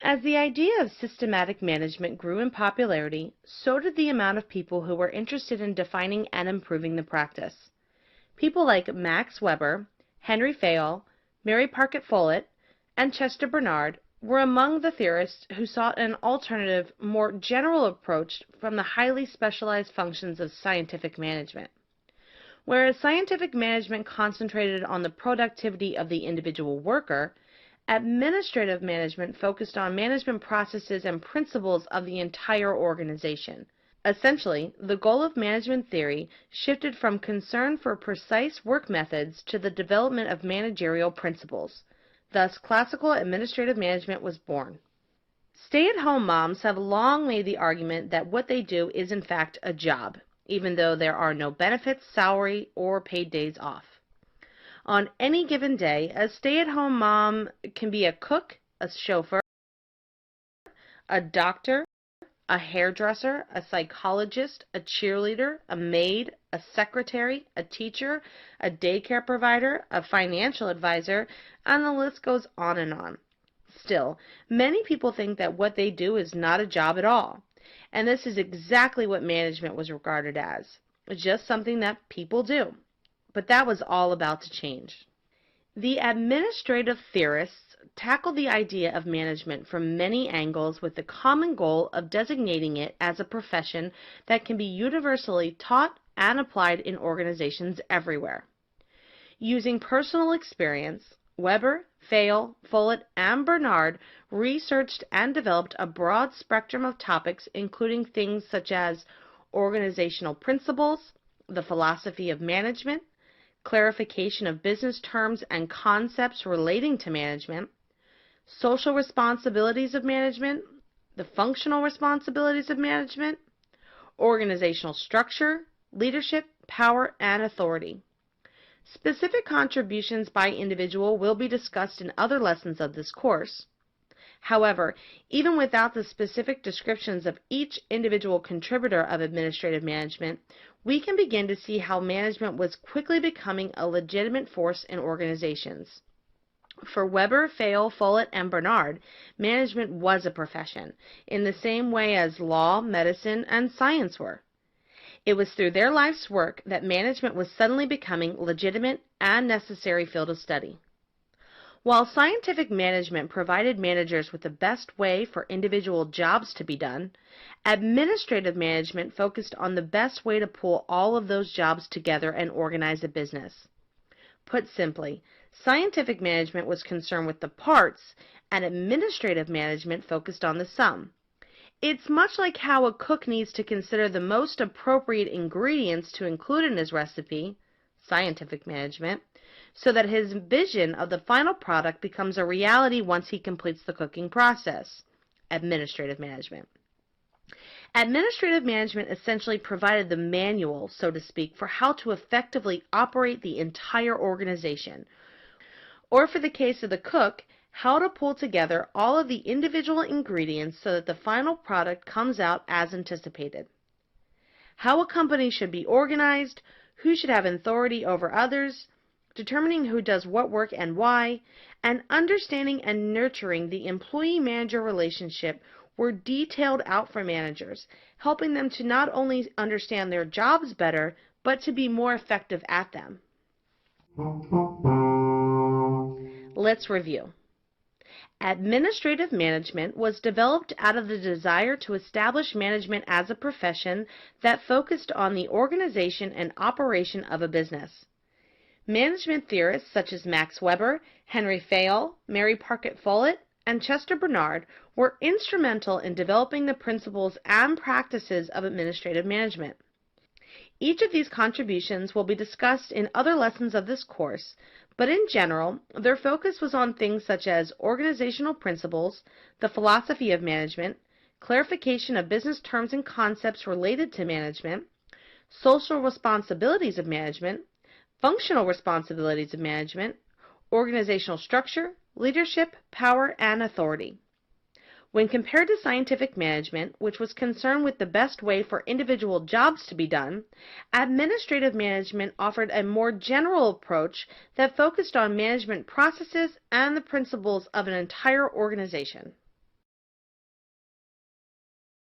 As the idea of systematic management grew in popularity, so did the amount of people who were interested in defining and improving the practice. People like Max Weber, Henry Fayol, Mary Parket Follett, and Chester Bernard were among the theorists who sought an alternative, more general approach from the highly specialized functions of scientific management. Whereas scientific management concentrated on the productivity of the individual worker, administrative management focused on management processes and principles of the entire organization. Essentially, the goal of management theory shifted from concern for precise work methods to the development of managerial principles. Thus, classical administrative management was born. Stay-at-home moms have long made the argument that what they do is in fact a job, even though there are no benefits, salary, or paid days off. On any given day, a stay-at-home mom can be a cook, a chauffeur, a doctor, a hairdresser, a psychologist, a cheerleader, a maid, a secretary, a teacher, a daycare provider, a financial advisor, and the list goes on and on. Still, many people think that what they do is not a job at all, and this is exactly what management was regarded as, just something that people do. But that was all about to change. The administrative theorists tackled the idea of management from many angles with the common goal of designating it as a profession that can be universally taught and applied in organizations everywhere. Using personal experience, Weber, Fayol, Follett, and Bernard researched and developed a broad spectrum of topics including things such as organizational principles, the philosophy of management, clarification of business terms and concepts relating to management, social responsibilities of management, the functional responsibilities of management, organizational structure, leadership, power, and authority. Specific contributions by individual will be discussed in other lessons of this course. However, even without the specific descriptions of each individual contributor of administrative management, we can begin to see how management was quickly becoming a legitimate force in organizations. For Weber, Fayol, Follett, and Bernard, management was a profession, in the same way as law, medicine, and science were. It was through their life's work that management was suddenly becoming legitimate and necessary field of study. While scientific management provided managers with the best way for individual jobs to be done, administrative management focused on the best way to pull all of those jobs together and organize a business. Put simply, scientific management was concerned with the parts, and administrative management focused on the sum. It's much like how a cook needs to consider the most appropriate ingredients to include in his recipe, scientific management, so that his vision of the final product becomes a reality once he completes the cooking process, administrative management. Administrative management essentially provided the manual, so to speak, for how to effectively operate the entire organization, or for the case of the cook, how to pull together all of the individual ingredients so that the final product comes out as anticipated. How a company should be organized, who should have authority over others, determining who does what work and why, and understanding and nurturing the employee-manager relationship were detailed out for managers, helping them to not only understand their jobs better, but to be more effective at them. Let's review. Administrative management was developed out of the desire to establish management as a profession that focused on the organization and operation of a business. Management theorists such as Max Weber, Henry Fayol, Mary Parket Follett, and Chester Bernard were instrumental in developing the principles and practices of administrative management. Each of these contributions will be discussed in other lessons of this course, but in general, their focus was on things such as organizational principles, the philosophy of management, clarification of business terms and concepts related to management, social responsibilities of management, functional responsibilities of management, organizational structure, leadership, power, and authority. When compared to scientific management, which was concerned with the best way for individual jobs to be done, administrative management offered a more general approach that focused on management processes and the principles of an entire organization.